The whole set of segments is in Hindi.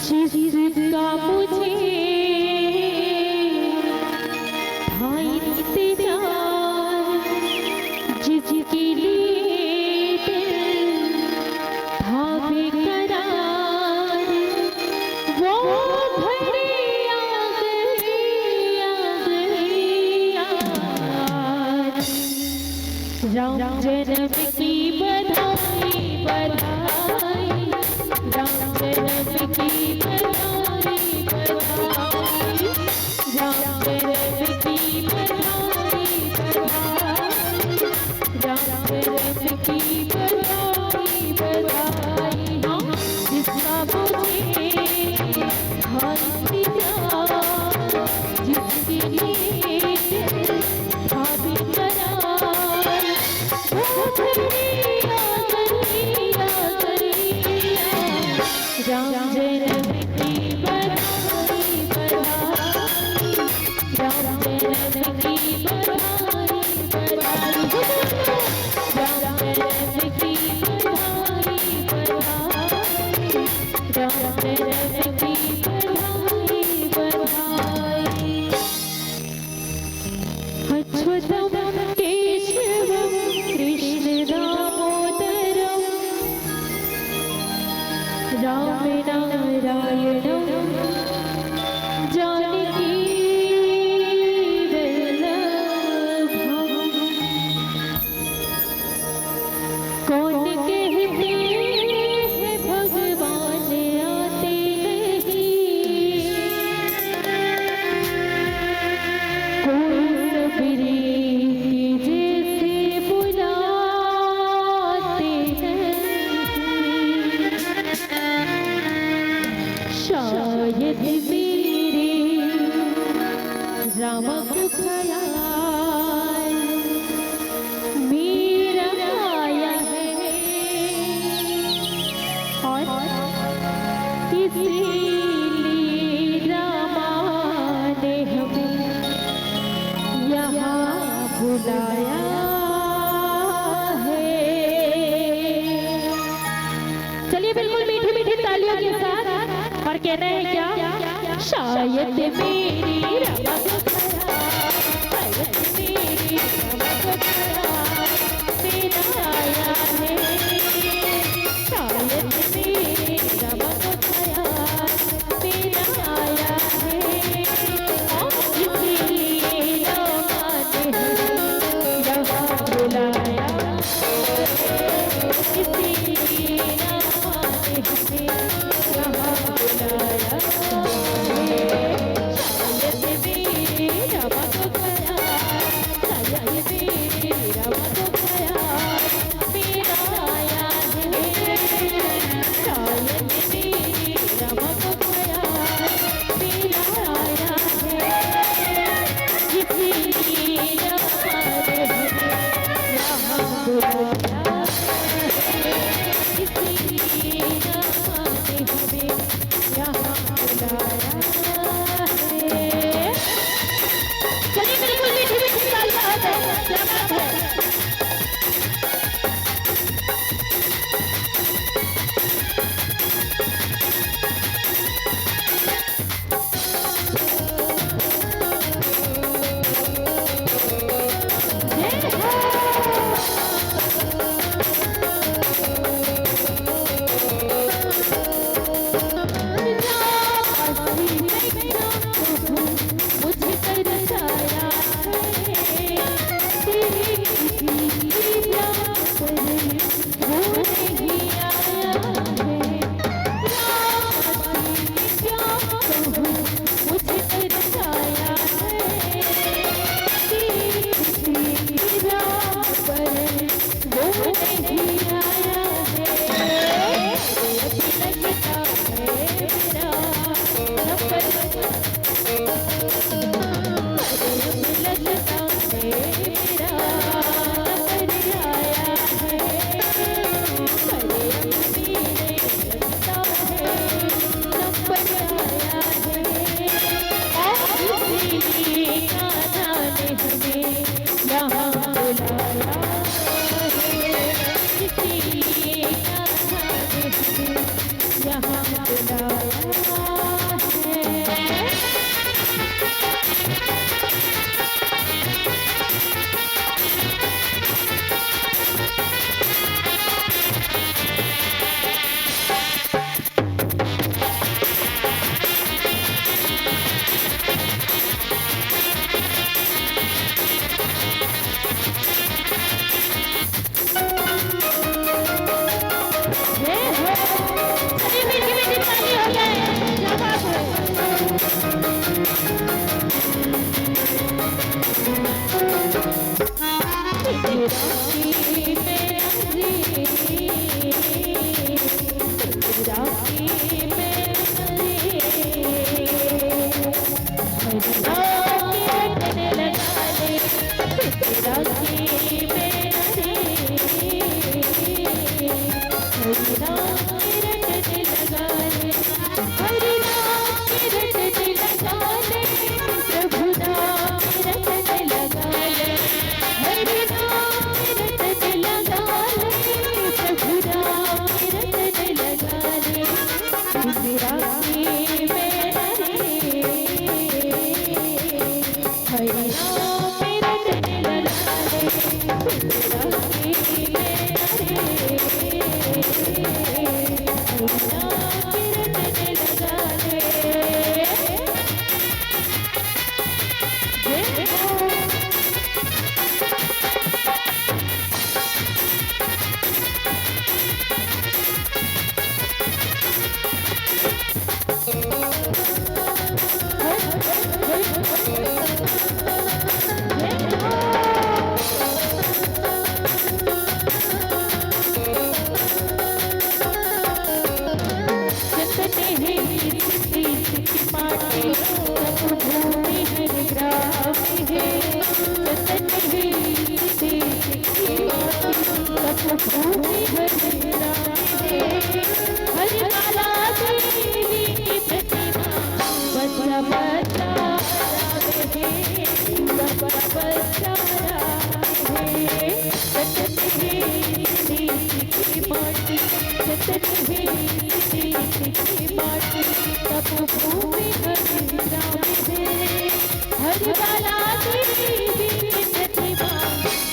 जिसका मुझे था इंतजार, जिसके लिए दिल था बेकरार, वो घड़ी आ गई आज। राम जन्म की बधाई बधाई, राम जन्म की बधाई बधाई, राम जन्म की बधाई बधाई, राम जन्म की बधाई बधाई। हाँ, जिसका मुझे था इंतजार, जिसके लिए दिल था बेकरार, वो घड़ी आ गई राम जन्म की बधाई बधाई, राम जन्म की बधाई बधाई, राम जन्म की बधाई बधाई, राम जन्म की बधाई बधाई। अच्युतम केशवम कृष्ण दामोदरम, राम नारायणं जानकी वल्लभम्। कौन कहते हैं भगवान आते नहीं, कोई सबरी जैसे बुलाते हैं। शायद मेरे राम को ख्याल मेरा आया है, और इसीलिए रामा ने हमें यहाँ बुलाया है। चलिए बिल्कुल मीठी मीठी तालियों के साथ और कहना है क्या, शायद मेरी रामा को ख्याल, शायद मेरी रामा को ख्याल मेरा आया है, शायद मेरी रामा को ख्याल मेरा आया है, और इसीलिए रामा ने हमें यहाँ बुलाया, इसीलिए रामा ने हमें यहाँ बुलाया। शायद मेरी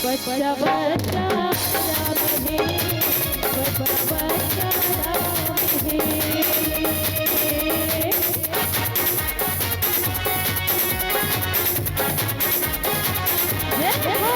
बच्चा बच्चा राम है, बच्चा बच्चा राम है। जय हो।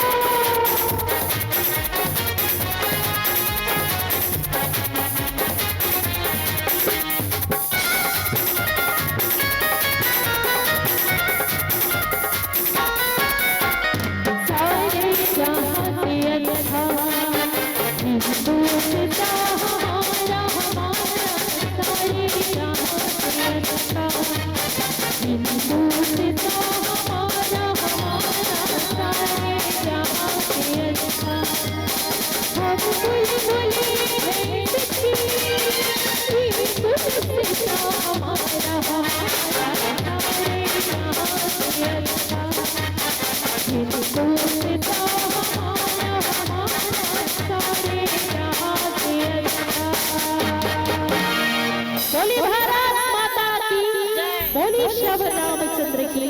बोली श्याम रामचंद्र की।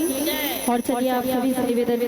और चलिए आप सभी से निवेदन